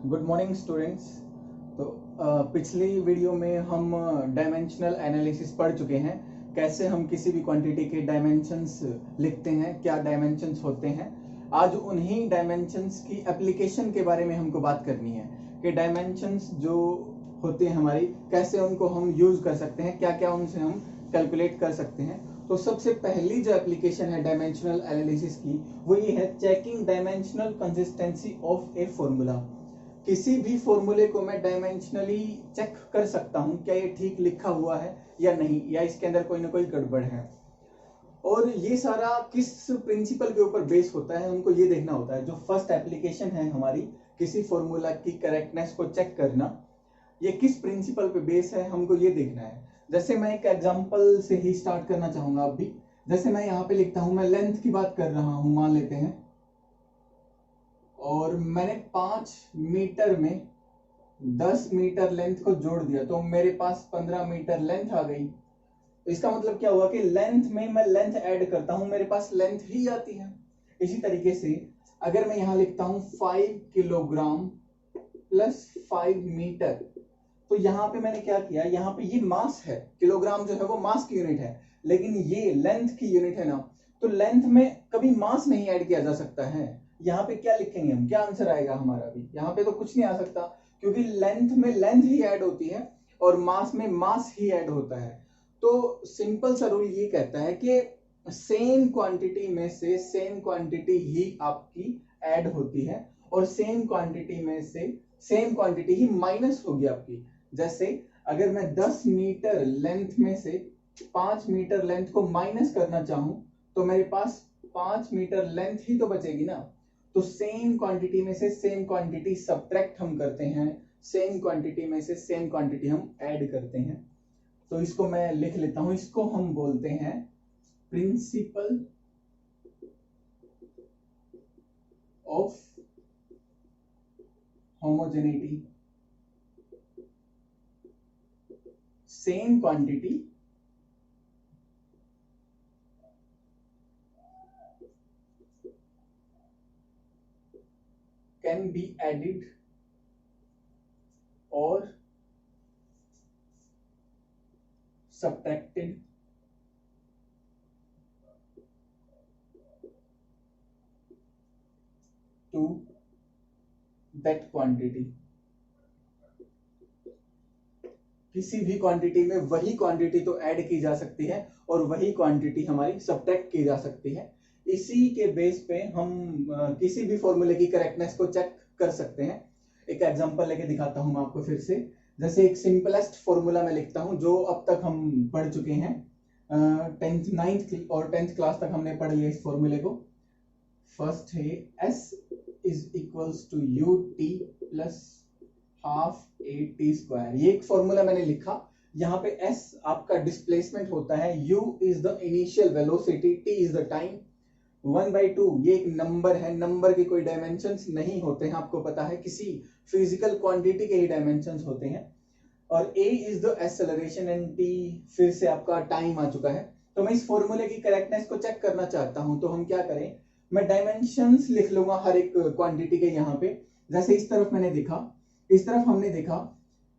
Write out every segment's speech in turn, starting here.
Good morning students. तो पिछली video में हम डायमेंशनल एनालिसिस पढ़ चुके हैं। कैसे हम किसी भी क्वांटिटी के डायमेंशंस लिखते हैं, क्या डायमेंशंस होते हैं। आज उन्हीं डायमेंशंस की एप्लीकेशन के बारे में हमको बात करनी है कि डायमेंशंस जो होते हैं हमारी, कैसे उनको हम यूज कर सकते हैं, क्या क्या उनसे हम कैलकुलेट कर सकते हैं। तो सबसे पहली जो एप्लीकेशन है डायमेंशनल एनालिसिस की, वो ये है checking dimensional consistency of a formula. किसी भी फॉर्मूले को मैं डायमेंशनली चेक कर सकता हूं, क्या ये ठीक लिखा हुआ है या नहीं, या इसके अंदर कोई ना कोई गड़बड़ है। और ये सारा किस प्रिंसिपल के ऊपर बेस होता है, हमको ये देखना होता है। जो फर्स्ट एप्लीकेशन है हमारी किसी फॉर्मूला की करेक्टनेस को चेक करना, ये किस प्रिंसिपल पे बेस है, हमको ये देखना है। जैसे मैं एक एग्जांपल से ही स्टार्ट करना चाहूंगा अभी। जैसे मैं यहाँ पे लिखता हूं, मैं लेंथ की बात कर रहा हूं मान लेते हैं, और मैंने 5 मीटर में 10 मीटर लेंथ को जोड़ दिया, तो मेरे पास 15 मीटर लेंथ आ गई। तो इसका मतलब क्या हुआ कि लेंथ में मैं लेंथ ऐड करता हूं, मेरे पास लेंथ ही आती है। इसी तरीके से अगर मैं यहां लिखता हूं 5 किलोग्राम प्लस 5 मीटर, तो यहां पे मैंने क्या किया, यहां पे ये मास है, किलोग्राम जो है वो मास की यूनिट है, लेकिन ये लेंथ की यूनिट है ना। तो लेंथ में कभी मास नहीं ऐड किया जा सकता है। यहाँ पे क्या लिखेंगे हम, क्या आंसर आएगा हमारा भी, यहाँ पे तो कुछ नहीं आ सकता, क्योंकि लेंथ में लेंथ ही ऐड होती है और मास में मास ही ऐड होता है। तो सिंपल सा रूल ये कहता है कि सेम क्वांटिटी में से सेम क्वांटिटी ही आपकी ऐड होती है, और सेम क्वांटिटी में से सेम क्वांटिटी ही माइनस होगी आपकी। जैसे अगर मैं 10 मीटर लेंथ में से 5 मीटर लेंथ को माइनस करना चाहूं, तो मेरे पास 5 मीटर लेंथ ही तो बचेगी ना। तो सेम क्वांटिटी में से सेम क्वांटिटी सब्ट्रैक्ट हम करते हैं, सेम क्वांटिटी में से सेम क्वांटिटी हम ऐड करते हैं। तो इसको मैं लिख लेता हूं, इसको हम बोलते हैं principle of homogeneity. Same quantity can be added or subtracted to that quantity। किसी भी क्वांटिटी में वही क्वांटिटी तो ऐड की जा सकती है और वही क्वांटिटी हमारी सब्ट्रैक्ट की जा सकती है। इसी के बेस पे हम किसी भी फॉर्मूले की करेक्टनेस को चेक कर सकते हैं। एक एग्जांपल लेके दिखाता हूं मैं आपको फिर से। जैसे एक सिंपलेस्ट फॉर्मूला मैं लिखता हूं जो अब तक हम पढ़ चुके हैं, 9th और 10th क्लास तक हमने पढ़ लिया इस फॉर्मूले को। फर्स्ट है S is equals to u t plus half a t square. ये एक फॉर्मूला मैंने लिखा। यहाँ पे S आपका डिस्प्लेसमेंट होता है, U is the initial velocity, T is the time, 1/2 ये एक नंबर है, नंबर के कोई डायमेंशंस नहीं होते हैं, आपको पता है, किसी फिजिकल क्वांटिटी के ही डायमेंशंस होते हैं। और A is the acceleration and T फिर से आपका टाइम आ चुका है। तो मैं इस फॉर्मूले की करेक्टनेस को चेक करना चाहता हूं, तो हम क्या करें, मैं डायमेंशंस लिख लूंगा हर एक क्वांटिटी के। यहाँ पे जैसे इस तरफ मैंने देखा, इस तरफ हमने देखा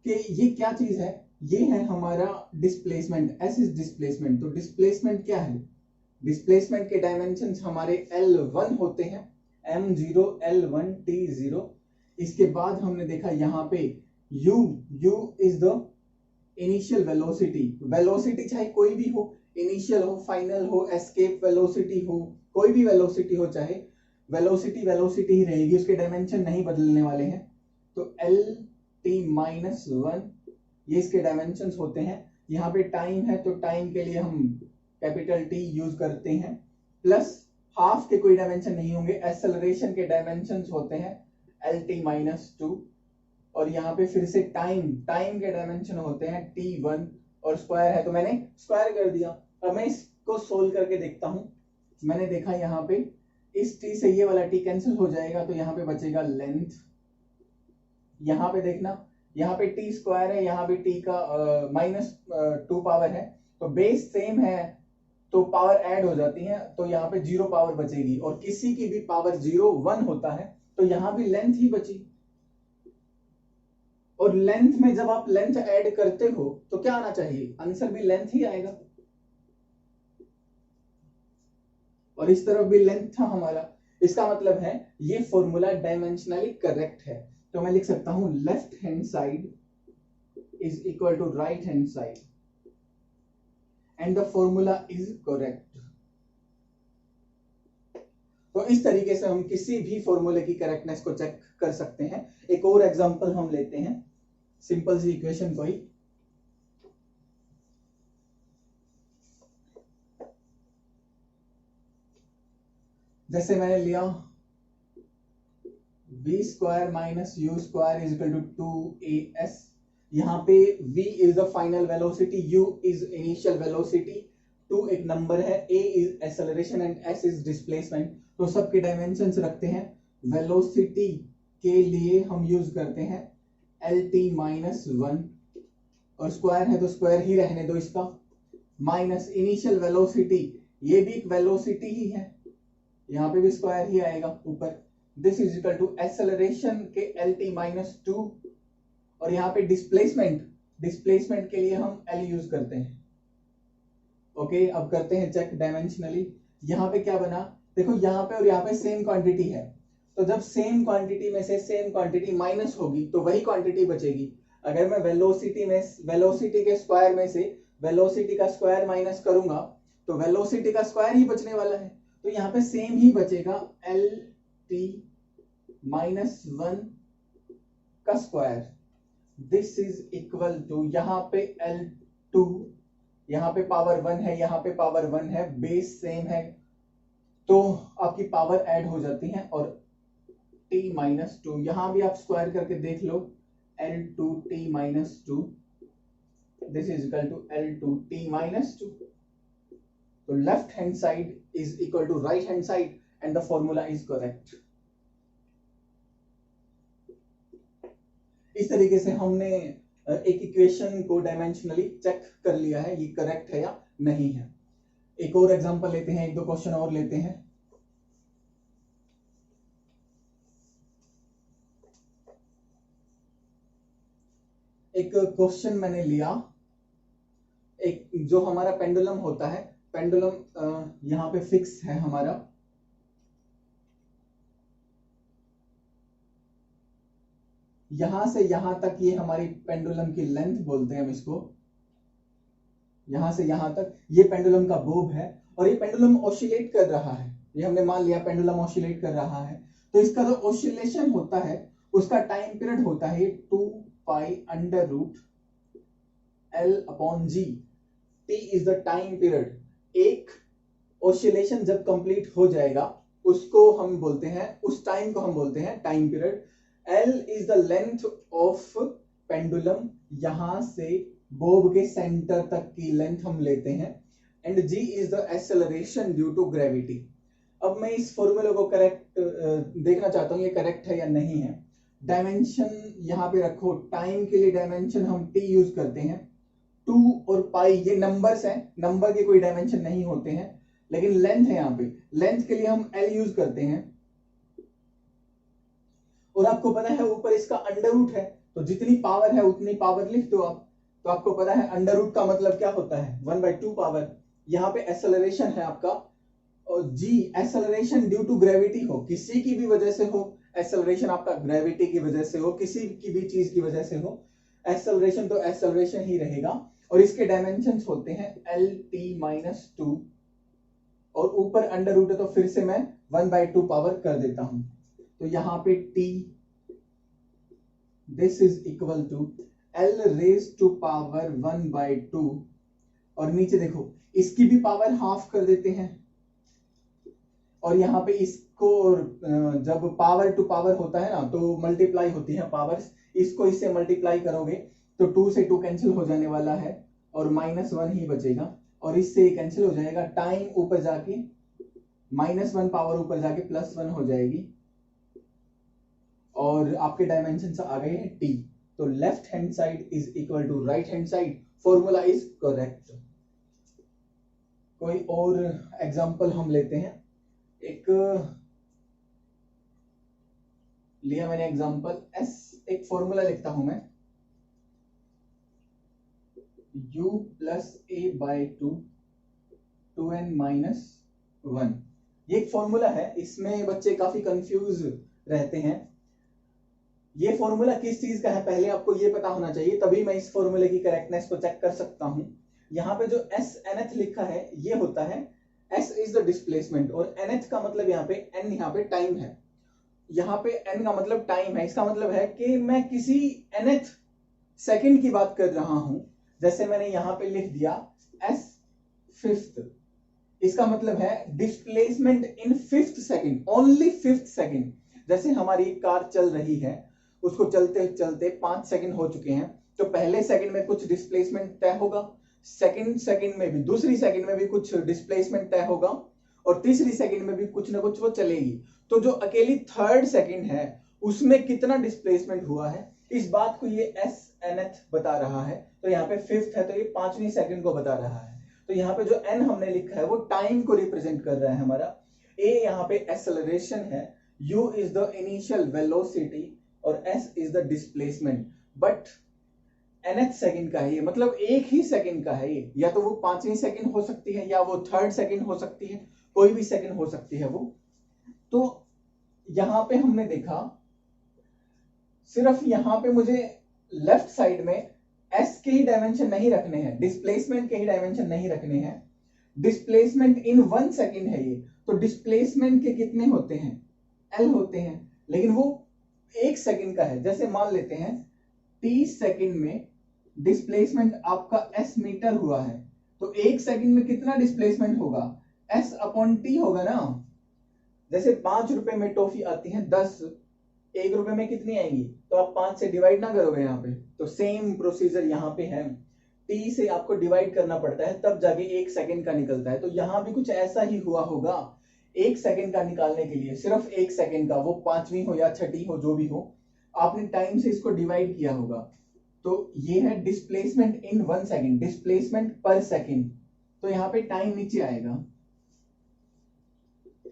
कि ये क्या चीज है, ये है हमारा डिस्प्लेसमेंट, एस इज डिस्प्लेसमेंट। तो डिस्प्लेसमेंट क्या है, डिस्प्लेसमेंट के डायमेंशंस हमारे L1 होते हैं, m0 L1 T0। इसके बाद हमने देखा यहाँ पे u is the initial velocity. Velocity चाहे कोई भी हो, इनिशियल हो, फाइनल हो, एस्केप वेलोसिटी हो, कोई भी वेलोसिटी हो, चाहे वेलोसिटी वेलोसिटी ही रहेगी, उसके डायमेंशन नहीं बदलने वाले हैं। तो L-T-1 ये इसके डायमेंशंस होते हैं। यहाँ पे टाइम है तो टाइम के लिए हम कैपिटल T यूज करते हैं, प्लस हाफ के कोई डायमेंशन नहीं होंगे। एक्सेलरेशन के डायमेंशंस होते हैं L-T-2, और यहाँ पे फिर से टाइम के डायमेंशन होते हैं T1, और स्क्वायर है तो मैंने स्क्वायर कर दिया। अब मैं इसको सोल्व करके देखता हूं। मैंने देखा यहाँ पे इस T से ये वाला T कैंसिल हो जाएगा, तो यहाँ पे बचेगा लेंथ। यहाँ पे देखना, यहाँ पे T स्क्वायर है, यहाँ पे T का -2 पावर है, तो बेस सेम है तो पावर ऐड हो जाती है, तो यहाँ पे 0 पावर बचेगी। और किसी की भी पावर 0 1 होता है, तो यहाँ भी लेंथ ही बची। और लेंथ में जब आप लेंथ ऐड करते हो तो क्या आना चाहिए, आंसर भी लेंथ ही आएगा, और इस तरफ भी लेंथ था हमारा। इसका मतलब है ये फॉर्मूला डायमेंशनली करेक्ट है। तो मैं लिख सकता हूं left hand side is equal to right hand side and the formula is correct. तो इस तरीके से हम किसी भी फॉर्मूले की करेक्टनेस को चेक कर सकते हैं। एक और एग्जांपल हम लेते हैं, सिंपल सी इक्वेशन को ही। जैसे मैंने लिया v square minus u square is equal to 2as। यहाँ पे v is the final velocity, u is initial velocity, 2 एक नंबर है, a is acceleration and s is displacement. तो सबके डायमेंशंस रखते हैं। वेलोसिटी के लिए हम यूज करते हैं lt माइनस 1, और स्क्वायर है तो स्क्वायर ही रहने दो इसका, माइनस इनिशियल वेलोसिटी, ये भी एक वेलोसिटी ही है, यहाँ पे भी स्क्वायर ही आएगा ऊपर। This is equal to acceleration के lt माइनस 2, और यहाँ पे डिस्प्लेसमेंट, डिस्प्लेसमेंट के लिए हम l यूज करते हैं। ओके, अब करते हैं चेक डायमेंशनली। यहाँ पे क्या बना, देखो यहाँ पे और यहाँ पे सेम क्वांटिटी है, तो जब सेम क्वांटिटी में से सेम क्वांटिटी माइनस होगी तो वही क्वांटिटी बचेगी। अगर मैं वेलोसिटी के स्क्वायर में से वेलोसिटी का स्क्वायर माइनस करूंगा तो वेलोसिटी का स्क्वायर ही बचने वाला है, तो यहाँ पे सेम ही बचेगा, एल टी माइनस 1 का square. This is equal to, यहाँ पे L2, यहाँ पे पावर 1 है, यहाँ पे पावर 1 है, बेस सेम है, तो आपकी पावर ऐड हो जाती है, और t माइनस 2, यहां भी आप स्क्वायर करके देख लो, L2t minus 2, this is equal to L2t minus 2। तो left hand side is equal to right hand side and the formula is correct. इस तरीके से हमने एक इक्वेशन को डायमेंशनली चेक कर लिया है, ये करेक्ट है या नहीं है। एक और एग्जांपल लेते हैं, एक दो क्वेश्चन और लेते हैं। एक क्वेश्चन मैंने लिया, एक जो हमारा पेंडुलम होता है, पेंडुलम यहाँ पे फिक्स है हमारा, यहां से यहां तक ये हमारी पेंडुलम की लेंथ बोलते हैं हम इसको, यहां से यहां तक ये पेंडुलम का बोब है, और ये पेंडुलम ऑसिलेट कर रहा है, ये हमने मान लिया पेंडुलम ऑसिलेट कर रहा है। तो इसका जो ऑसिलेशन होता है उसका टाइम पीरियड होता है 2 pi under root L upon g. T is the time period. एक ऑसिलेशन जब कंप्लीट हो जाएगा उसको हम बोलते हैं, उस टाइम को हम बोलते हैं time period. L is the length of pendulum, यहां से बोब के सेंटर तक की लेंथ हम लेते हैं, and G is the acceleration due to gravity. अब मैं इस फॉर्मूले को करेक्ट देखना चाहता हूं, ये करेक्ट है या नहीं है। डायमेंशन यहाँ पे रखो, टाइम के लिए डायमेंशन हम T यूज करते हैं, 2 और पाई ये नंबर्स हैं, नंबर के कोई डायमेंशन नहीं होते हैं, लेकिन लेंथ है यहाँ पे, लेंथ के लिए हम L यूज करते हैं। और आपको पता है ऊपर इसका अंडर रूट है, तो जितनी पावर है उतनी पावर लिख दो आप। तो आपको पता है अंडर रूट का मतलब क्या होता है, 1/2 पावर। यहाँ पे एक्सेलरेशन है आपका, और जी एक्सेलरेशन ड्यू टू ग्रेविटी हो, किसी की भी वजह से हो, एक्सेलरेशन आपका ग्रेविटी की वजह से हो, किसी की भी चीज की वजह से हो, एक्सेलरेशन तो एक्सेलरेशन ही रहेगा। और इसके डायमेंशंस होते हैं Lt माइनस 2, और ऊपर अंडर रूट है तो फिर से मैं 1/2 पावर कर देता हूं। तो यहाँ पे T this is equal to L raise to power 1/2, और नीचे देखो इसकी भी पावर हाफ कर देते हैं, और यहाँ पे इसको जब पावर टू पावर होता है ना तो मल्टीप्लाई होती है पावर्स, इसको इससे मल्टीप्लाई करोगे तो 2 से 2 कैंसिल हो जाने वाला है, और -1 ही बचेगा, और इससे कैंसिल हो जाएगा, टाइम ऊपर जाके -1 पावर ऊपर जाके +1 हो जाएगी, और आपके डायमेंशन आ गए हैं T। तो left hand side is equal to right hand side, formula is correct. कोई और एग्जांपल हम लेते हैं। एक लिया मैंने एग्जांपल S, एक फॉर्मूला लिखता हूं मैं, u प्लस ए बाय 2n-1। ये एक फॉर्मूला है, इसमें बच्चे काफी कंफ्यूज रहते हैं। ये फॉर्मूला किस चीज का है पहले आपको ये पता होना चाहिए, तभी मैं इस फॉर्मूले की करेक्टनेस को चेक कर सकता हूं। यहाँ पे जो एस nth लिखा है ये होता है s इज द डिस्प्लेसमेंट, और nth का मतलब यहाँ पे n यहाँ पे टाइम है, यहाँ पे n का मतलब टाइम है। इसका मतलब है कि मैं किसी nth सेकंड की बात कर रहा हूं। जैसे मैंने यहाँ पे लिख दिया s फिफ्थ, इसका मतलब है displacement in fifth second, only fifth second. जैसे हमारी कार चल रही है, उसको चलते चलते 5 सेकंड हो चुके हैं, तो पहले सेकंड में कुछ डिस्प्लेसमेंट तय होगा, सेकंड सेकंड में भी, दूसरी सेकंड में भी कुछ डिस्प्लेसमेंट तय होगा, और तीसरी सेकंड में भी कुछ ना कुछ वो चलेगी। तो जो अकेली थर्ड सेकंड है उसमें कितना डिस्प्लेसमेंट हुआ है, इस बात को ये एस nth बता रहा है। तो यहाँ पे फिफ्थ है तो ये 5वीं सेकंड को बता रहा है। तो यहाँ पे जो n हमने लिखा है वो टाइम को रिप्रेजेंट कर रहा है हमारा। a यहाँ पे एक्सेलरेशन है, u is the initial velocity और s is the displacement. But nth second का है ये, मतलब एक ही सेकंड का है ये, या तो वो 5वीं सेकंड हो सकती है या वो थर्ड सेकंड हो सकती है, कोई भी सेकंड हो सकती है वो। तो यहां पे हमने देखा सिर्फ यहां पे मुझे लेफ्ट साइड में s के ही डायमेंशन नहीं रखने हैं, डिस्प्लेसमेंट के ही डायमेंशन नहीं रखने हैं। डिस्प्लेसमेंट इन 1 सेकंड है ये, तो डिस्प्लेसमेंट के कितने होते हैं, l होते हैं, लेकिन वो 1 सेकंड का है। जैसे मान लेते हैं 30 सेकंड में डिस्प्लेसमेंट आपका s मीटर हुआ है, तो 1 सेकंड में कितना डिस्प्लेसमेंट होगा, s अपॉन t होगा ना। जैसे 5 रुपए में टॉफी आती है 10, 1 रुपए में कितनी आएंगी, तो आप 5 से डिवाइड ना करोगे यहाँ पे, तो सेम प्रोसीजर यहाँ पे है, t से आपको डिवाइड करना पड़ता है तब जाके 1 सेकंड का निकलता है। तो यहाँ भी कुछ ऐसा ही हुआ होगा, 1 सेकंड का निकालने के लिए सिर्फ 1 सेकंड का, वो 5वीं हो या 6ठी हो जो भी हो, आपने टाइम से इसको डिवाइड किया होगा। तो ये है displacement in 1 second, displacement per second, तो यहाँ पे टाइम नीचे आएगा।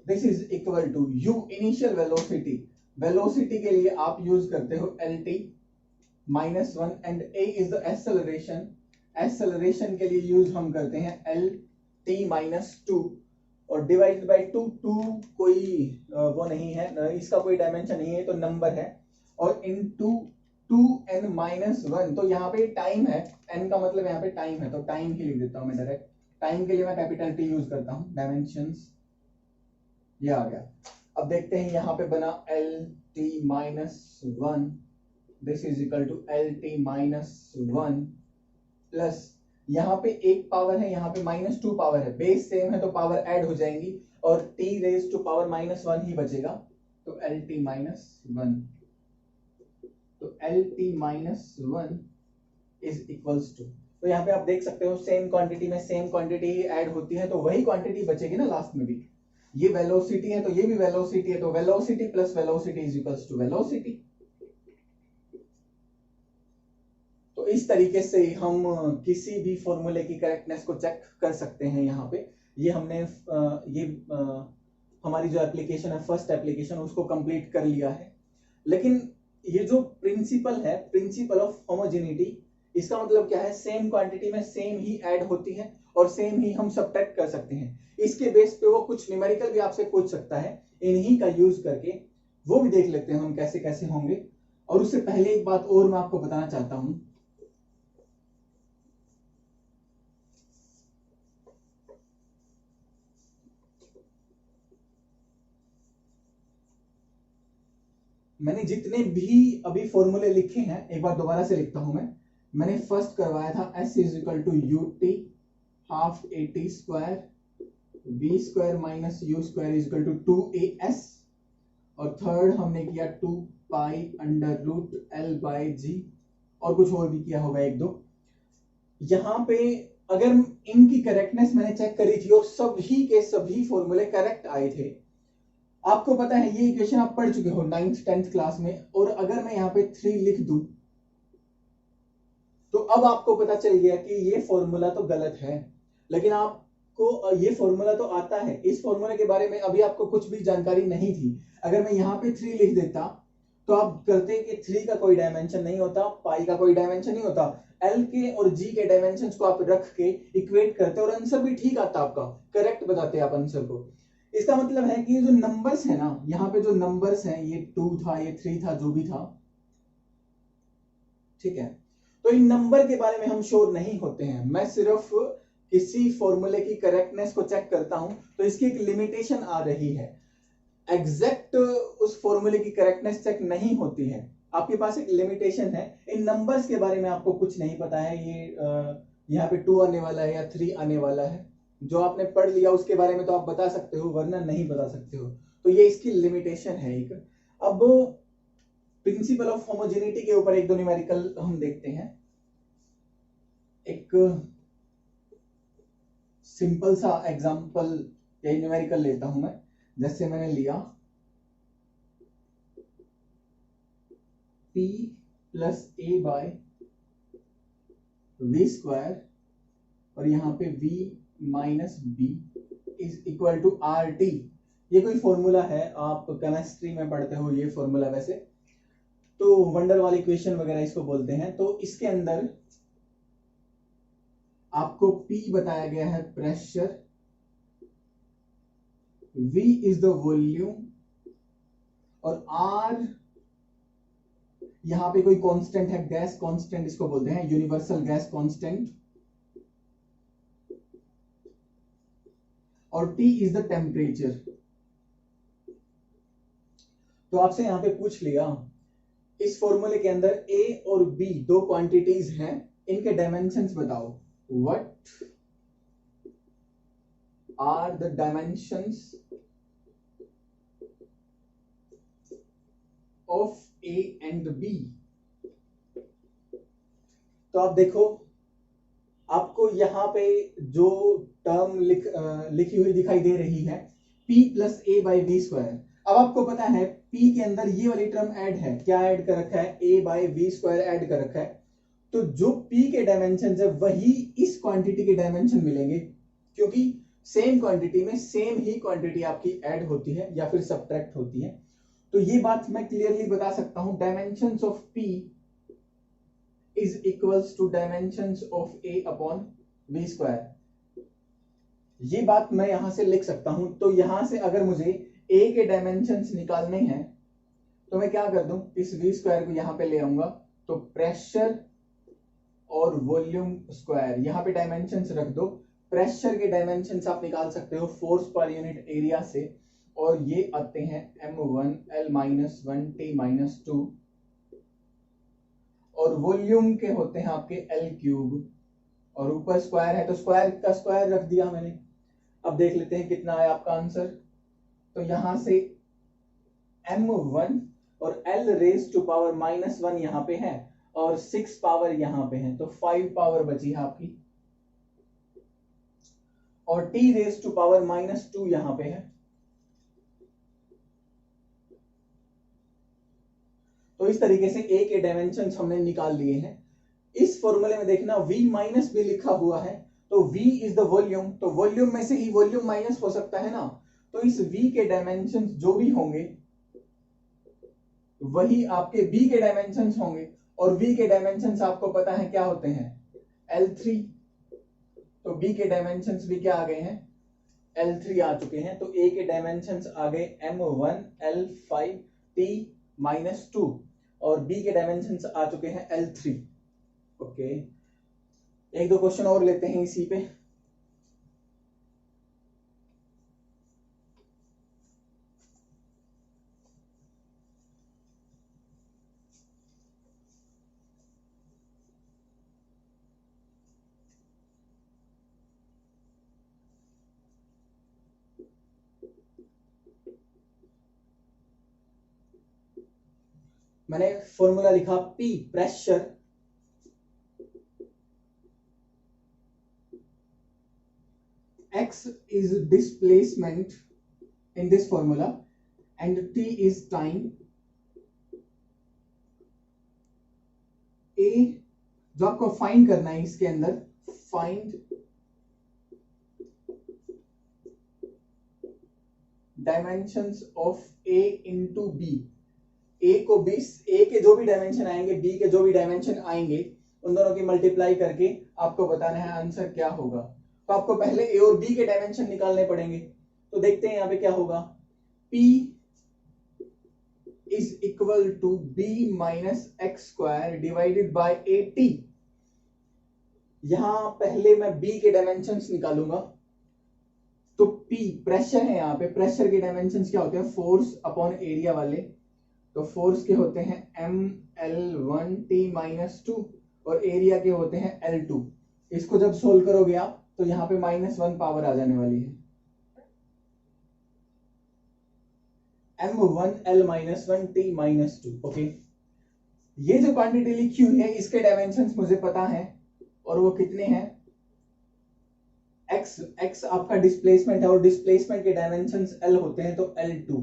This is equal to u initial velocity, velocity के लिए आप यूज करते हो lt -1 and a is the acceleration, acceleration के लिए यूज हम करते हैं lt-2 और डिवाइडेड बाय 2, 2 कोई वो नहीं है, इसका कोई डायमेंशन नहीं है, तो नंबर है, और इनटू 2n-1, तो यहाँ पे टाइम है, n का मतलब यहाँ पे टाइम है, तो टाइम ही लिख देता हूं मैं डायरेक्ट। टाइम के लिए मैं कैपिटल T यूज करता हूं, डायमेंशंस ये आ गया। अब देखते हैं यहाँ पे बना lt-1, this is equal to lt-1 plus यहाँ पे एक पावर है, यहाँ पे -2 पावर है, बेस सेम है तो पावर ऐड हो जाएंगी और t रेज टू पावर -1 ही बचेगा, तो lt-1, तो lt-1 इज इक्वल्स टू, तो यहाँ पे आप देख सकते हो सेम क्वांटिटी में सेम क्वांटिटी ऐड होती है तो वही क्वांटिटी बचेगी ना लास्ट में भी। ये वेलोसिटी है तो ये भी वेलोसिटी है, तो velocity plus velocity is equals to velocity. तो इस तरीके से हम किसी भी फॉर्मूले की करेक्टनेस को चेक कर सकते हैं। यहाँ पे ये हमने हमारी जो एप्लीकेशन है, फर्स्ट एप्लीकेशन, उसको कंप्लीट कर लिया है। लेकिन ये जो प्रिंसिपल है, प्रिंसिपल ऑफ होमोजेनिटी, इसका मतलब क्या है, सेम क्वांटिटी में सेम ही ऐड होती है और सेम ही हम सब्ट्रैक्ट कर सकते हैं। इसके बेस पे वो कुछ न्यूमेरिकल भी आपसे पूछ सकता है, इन्हीं का यूज करके वो भी देख लेते हैं हम कैसे कैसे होंगे। और उससे पहले एक बात और मैं आपको बताना चाहता हूं, मैंने जितने भी अभी फॉर्मूले लिखे हैं एक बार दोबारा से लिखता हूं मैंने फर्स्ट करवाया था s is equal to ut half at square b square minus u square is equal to 2as, और थर्ड हमने किया 2 pi under root l by g, और कुछ और भी किया होगा एक दो। यहाँ पे अगर इनकी करेक्टनेस मैंने चेक करी थी और सभी के सभी फॉर्मूले करेक्ट आए थे। आपको पता है ये इक्वेशन आप पढ़ चुके हो 9th 10th क्लास में, और अगर मैं यहाँ पे 3 लिख दूं तो अब आपको पता चल गया कि ये फॉर्मूला तो गलत है, लेकिन आपको ये फॉर्मूला तो आता है। इस फॉर्मूले के बारे में अभी आपको कुछ भी जानकारी नहीं थी। अगर मैं यहाँ पे 3 लिख देता तो आप करते कि 3 का कोई डायमेंशन नहीं होता, पाई का कोई डायमेंशन नहीं होता, एल के और जी के डायमेंशंस को आप रख के इक्वेट करते और आंसर भी ठीक आता आपका, करेक्ट बताते आप आंसर को। इसका मतलब है कि ये जो नंबर्स है ना, यहाँ पे जो नंबर्स हैं, ये 2 था, ये 3 था, जो भी था, ठीक है, तो इन नंबर के बारे में हम श्योर नहीं होते हैं। मैं सिर्फ किसी फॉर्मूले की करेक्टनेस को चेक करता हूं, तो इसकी एक लिमिटेशन आ रही है। एग्जैक्ट उस फॉर्मूले की करेक्टनेस चेक नहीं होती है, आपके पास एक लिमिटेशन है। इन नंबर्स के बारे में आपको कुछ नहीं पता है, ये यहाँ पे 2 आने वाला है या 3 आने वाला है, जो आपने पढ़ लिया उसके बारे में तो आप बता सकते हो, वरना नहीं बता सकते हो। तो ये इसकी लिमिटेशन है एक। अब प्रिंसिपल ऑफ होमोजेनिटी के ऊपर एक दो न्यूमेरिकल हम देखते हैं। एक सिंपल सा एग्जांपल या न्यूमेरिकल लेता हूं मैं, जैसे मैंने लिया p plus a by v square और यहाँ पे v minus b is equal to r t. ये कोई फॉर्मूला है, आप केमिस्ट्री में पढ़ते हो ये फॉर्मूला, वैसे तो वंडर वाली इक्वेशन वगैरह इसको बोलते हैं। तो इसके अंदर आपको P बताया गया है pressure, V is the volume और R यहां पे कोई कांस्टेंट है, गैस कांस्टेंट इसको बोलते हैं, यूनिवर्सल गैस कांस्टेंट, और T इज द टेम्परेचर। तो आपसे यहां पे पूछ लिया इस फॉर्मूले के अंदर A और B दो क्वांटिटीज हैं, इनके डायमेंशंस बताओ। What are the dimensions of A and B? तो आप देखो, आपको यहां पे जो टर्म लिखी हुई दिखाई दे रही है P plus A by v square. अब आपको पता है P के अंदर ये वाली टर्म ऐड है, क्या ऐड कर रखा है, A by v square add कर रखा है। तो जो P के डायमेंशन है वही इस क्वांटिटी के डायमेंशन मिलेंगे, क्योंकि सेम क्वांटिटी में सेम ही क्वांटिटी आपकी ऐड होती है या फिर सब्ट्रैक्ट होती है। तो ये बात मैं क्लियरली बता सकता हूं, dimensions of P is equals to dimensions of A upon v square. ये बात मैं यहां से लिख सकता हूं। तो यहां से अगर मुझे A के डायमेंशंस निकालने हैं तो मैं क्या कर दूं, इस वी स्क्वायर को यहां पे ले आऊंगा, तो प्रेशर और वॉल्यूम स्क्वायर, यहां पे डायमेंशंस रख दो। प्रेशर के डायमेंशंस आप निकाल सकते हो फोर्स पर यूनिट एरिया से, और ये आते हैं m1 L-1 T-2, और वॉल्यूम के होते हैं आपके L3, और ऊपर स्क्वायर है तो स्क्वायर का स्क्वायर रख दिया मैंने। अब देख लेते हैं कितना आया आपका आंसर। तो यहां से m1 और L रेज टू पावर -1 यहां पे है और 6 पावर यहां पे है, तो 5 पावर बची है आपकी, और T रेज टू पावर -2 यहां पे है। तो इस तरीके से A के डायमेंशंस हमने निकाल लिए हैं। इस फॉर्मूले में देखना V माइनस भी लिखा हुआ है, तो V इज द वॉल्यूम, तो वॉल्यूम में से ही वॉल्यूम माइनस हो सकता है ना, तो इस V के डायमेंशंस जो भी होंगे वही आपके B के डायमेंशंस होंगे, और V के डायमेंशंस आपको पता है क्या होते हैं, L3, तो B के डायमेंशंस भी क्या आ गए हैं, L3 आ चुके हैं। तो A के डायमेंशंस आ गए M1 L5 T-2, और B के डायमेंशंस आ चुके हैं L3। ओके, एक दो क्वेश्चन और लेते हैं इसी पे। मैंने फॉर्मूला लिखा P pressure, X is displacement in this formula and T is time। A जो आपको फाइंड करना है इसके अंदर, find dimensions of A into B। A को 20, A के जो भी डायमेंशन आएंगे, B के जो भी डायमेंशन आएंगे उन दोनों की मल्टीप्लाई करके आपको बताना है आंसर क्या होगा। तो आपको पहले ए और बी के डायमेंशन निकालने पड़ेंगे। तो देखते हैं यहाँ पे क्या होगा। P is equal to b minus x square divided by a t. यहां पहले मैं बी के डायमेंशंस निकालूंगा। तो P प्रेशर है, यहाँ पे प्रेशर के डायमेंशंस क्या होते हैं, फोर्स अपॉन एरिया वाले। तो फोर्स के होते हैं ML1T-2 और एरिया के होते हैं L2। इसको जब सोल्व करोगे आप तो यहाँ पे -1 पावर आ जाने वाली है। M1L-1T-2। ओके, ये जो क्वांटिटी लिखी हुई है इसके डायमेंशंस मुझे पता है और वो कितने हैं। x आपका डिस्प्लेसमेंट है और डिस्प्लेसमेंट के डायमेंशंस L होते हैं तो L2।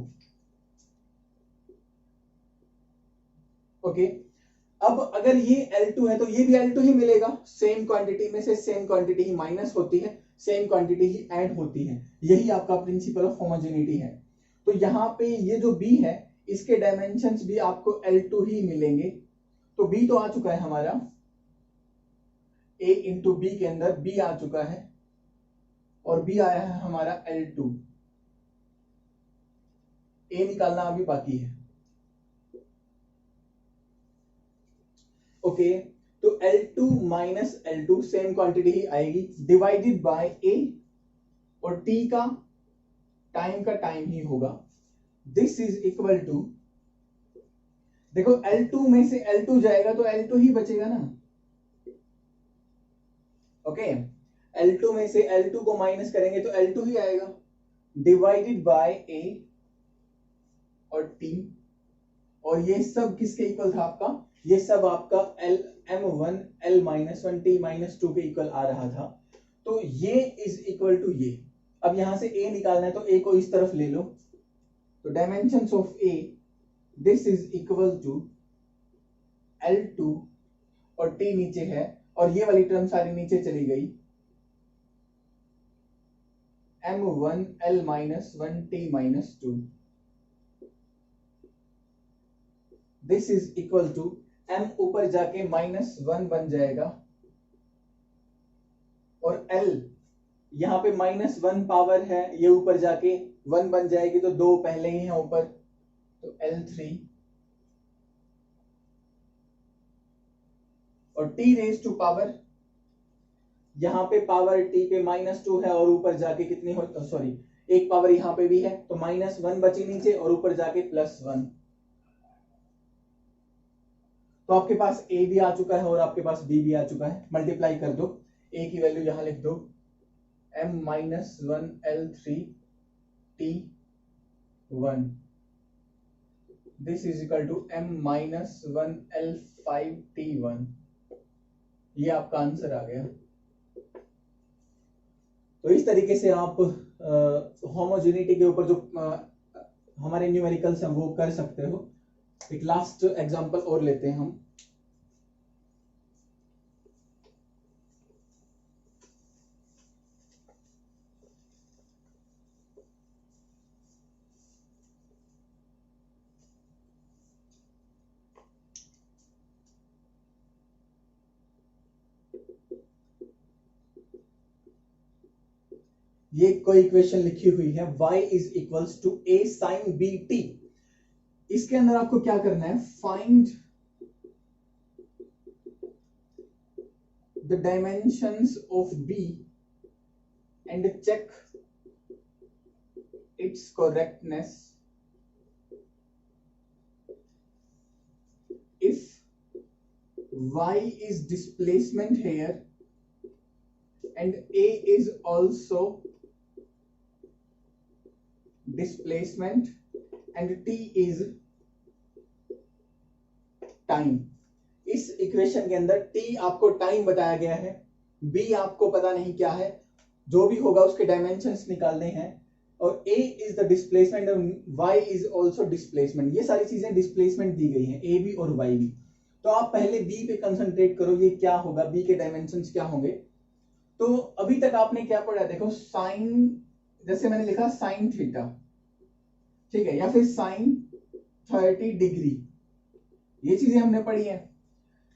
ओके, अब अगर ये L2 है तो ये भी L2 ही मिलेगा। सेम क्वांटिटी में से सेम क्वांटिटी ही माइनस होती है, सेम क्वांटिटी ही ऐड होती है। यही आपका प्रिंसिपल ऑफ होमोजेनिटी है। तो यहाँ पे ये जो B है इसके डायमेंशंस भी आपको L2 ही मिलेंगे। तो B तो आ चुका है हमारा, A इंटू B के अंदर B आ चुका है और B आया है हमारा L2। A निकालना अभी बाकी है। ओके, तो L2 minus L2 same quantity ही आएगी डिवाइडेड बाय A और T का टाइम ही होगा। दिस इज इक्वल टू, देखो L2 में से L2 जाएगा तो L2 ही बचेगा ना। ओके, L2 में से L2 को माइनस करेंगे तो L2 ही आएगा डिवाइडेड बाय A और T। और ये सब किसके इक्वल था आपका, ये सब आपका M1 L-1T-2 के इक्वल आ रहा था। तो ये इज इक्वल टू ये। अब यहां से A निकालना है तो A को इस तरफ ले लो। तो dimensions of A, this is equal to L2 और T नीचे है और ये वाली टर्म सारी नीचे चली गई। M1 L-1T-2 this is equal to M ऊपर जाके -1 बन जाएगा और L यहाँ पे -1 पावर है, ये ऊपर जाके 1 बन जाएगी तो 2 पहले ही है ऊपर, तो L3 और T रेज टू पावर, यहाँ पे पावर T पे -2 है और ऊपर जाके कितनी हो, सॉरी एक पावर यहाँ पे भी है तो -1 बची नीचे और ऊपर जाके +1। तो आपके पास A भी आ चुका है और आपके पास B भी आ चुका है। मल्टीप्लाई कर दो, A की वैल्यू यहां लिख दो M-1L3T1 this is equal to M-1L5T1। ये आपका आंसर आ गया। तो इस तरीके से आप होमोजेनिटी के ऊपर जो हमारे न्यूमेरिकल्स हैं वो कर सकते हो। एक लास्ट एग्जांपल और लेते हैं हम। ये कोई इक्वेशन लिखी हुई है y is equals to a sin bt। इसके अंदर आपको क्या करना है, find the dimensions of b and check its correctness if y is displacement here and a is also displacement and t is time. इस इक्वेशन के अंदर t आपको टाइम बताया गया है, b आपको पता नहीं क्या है, जो भी होगा उसके डायमेंशंस निकालने हैं और a इज द डिस्प्लेसमेंट और y इज आल्सो डिस्प्लेसमेंट। ये सारी चीजें डिस्प्लेसमेंट दी गई हैं, a भी और y भी। तो आप पहले b पे कंसंट्रेट करो, ये क्या होगा, b के डायमेंशंस क्या होंगे। तो अभी तक आपने क्या पढ़ा, देखो साइन, जैसे मैंने लिखा साइन थीटा, ठीक है, या फिर साइन 30 डिग्री, ये चीजें हमने पढ़ी हैं।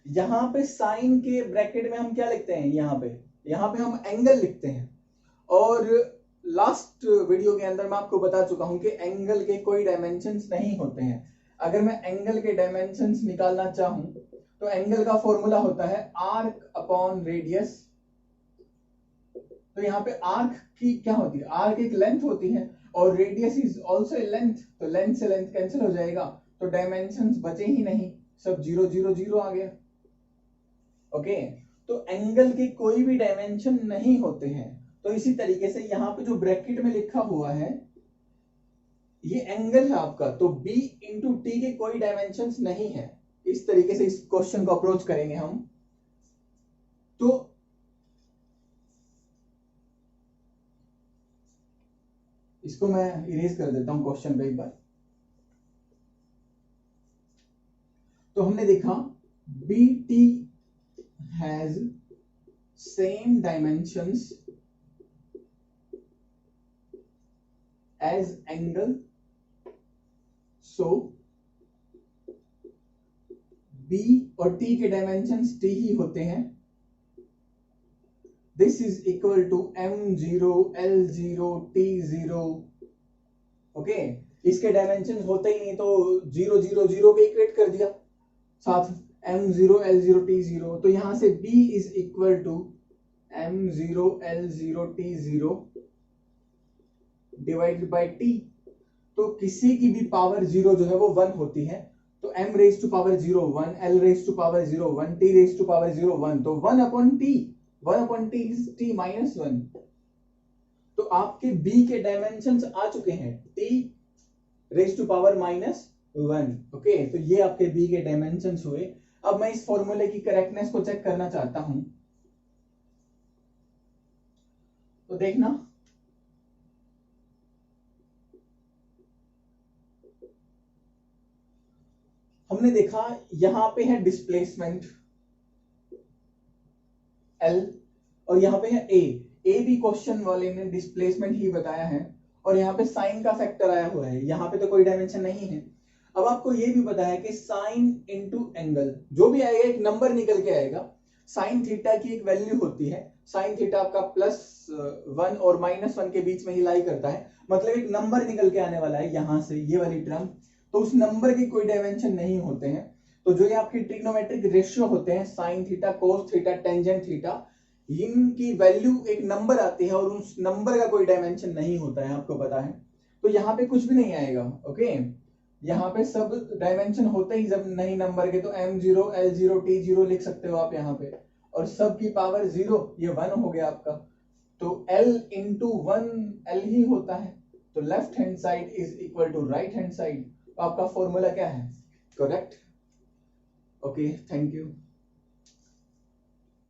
यहाँ पे साइन के ब्रैकेट में हम क्या लिखते हैं, यहाँ पे हम एंगल लिखते हैं। और लास्ट वीडियो के अंदर मैं आपको बता चुका हूं कि एंगल के कोई डायमेंशंस नहीं होते हैं। अगर मैं एंगल के डायमेंशंस निकालना चाहूं तो एंगल का फॉर्मूला होता है आर्क अपॉन रेडियस। तो यहाँ पे आर्क की क्या होती है, आर्क एक लेंथ होती है और radius is also a length, तो लेंथ से लेंथ कैंसिल हो जाएगा, तो डायमेंशंस बचे ही नहीं, सब 0 0 0 आ गया। ओके, तो एंगल के कोई भी डायमेंशन नहीं होते हैं। तो इसी तरीके से यहाँ पे जो ब्रैकेट में लिखा हुआ है ये एंगल है आपका, तो b इंटू टी के कोई डायमेंशंस नहीं है। इस तरीके से इस क्वेश्चन को अप्रोच करेंगे हम। तो इसको मैं इरेज कर देता हूं क्वेश्चन पे एक बार। तो हमने देखा B T has same dimensions as angle, so B और T के डायमेंशंस T ही होते हैं। This is equal to M0 L0 T0। Okay, इसके डायमेंशंस होते ही नहीं तो 0 0 0 के इक्वेट कर दिया साथ M0 L0 T0। तो यहां से B is equal to M0 L0 T0 divided by T. तो किसी की भी पावर 0 जो है वो 1 होती है, तो m raise to power 0 1, l raise to power 0 1, t raise to power 0 1, तो 1 upon T is t minus 1। तो आपके b के डायमेंशंस आ चुके हैं t raise to power minus 1। Okay, तो ये आपके b के डायमेंशंस हुए। अब मैं इस फॉर्मूले की करेक्टनेस को चेक करना चाहता हूं, तो देखना हमने देखा यहां पे है डिस्प्लेसमेंट L और यहां पे है ए भी क्वेश्चन वाले ने डिस्प्लेसमेंट ही बताया है, और यहाँ पे साइन का फैक्टर आया हुआ है, यहाँ पे तो कोई डायमेंशन नहीं है। अब आपको ये भी पता है कि साइन इंटू एंगल जो भी आएगा एक नंबर निकल के आएगा। साइन थीटा की एक वैल्यू होती है, साइन थीटा आपका +1 और -1 के बीच में ही लाई करता है, मतलब एक नंबर निकल के आने वाला है यहां से, ये वाली टर्म। तो उस नंबर के कोई डायमेंशन नहीं होते हैं। तो जो ये आपकी ट्रिग्नोमेट्रिक रेशियो होते हैं, sine theta, cos theta, tangent theta, इनकी वैल्यू एक नंबर आती है और उस नंबर का कोई डायमेंशन नहीं होता है, आपको पता है। तो यहाँ पे कुछ भी नहीं आएगा। ओके, यहाँ पे सब डायमेंशन होते ही जब नहीं नंबर के, तो M0 L0 T0 लिख सकते हो आप यहाँ पे, और सब की पावर 0, ये 1 हो गया आपका। तो L इंटू 1 L ही होता है, तो left hand side is equal to right hand side. आपका फॉर्मूला क्या है, करेक्ट। Okay, thank you.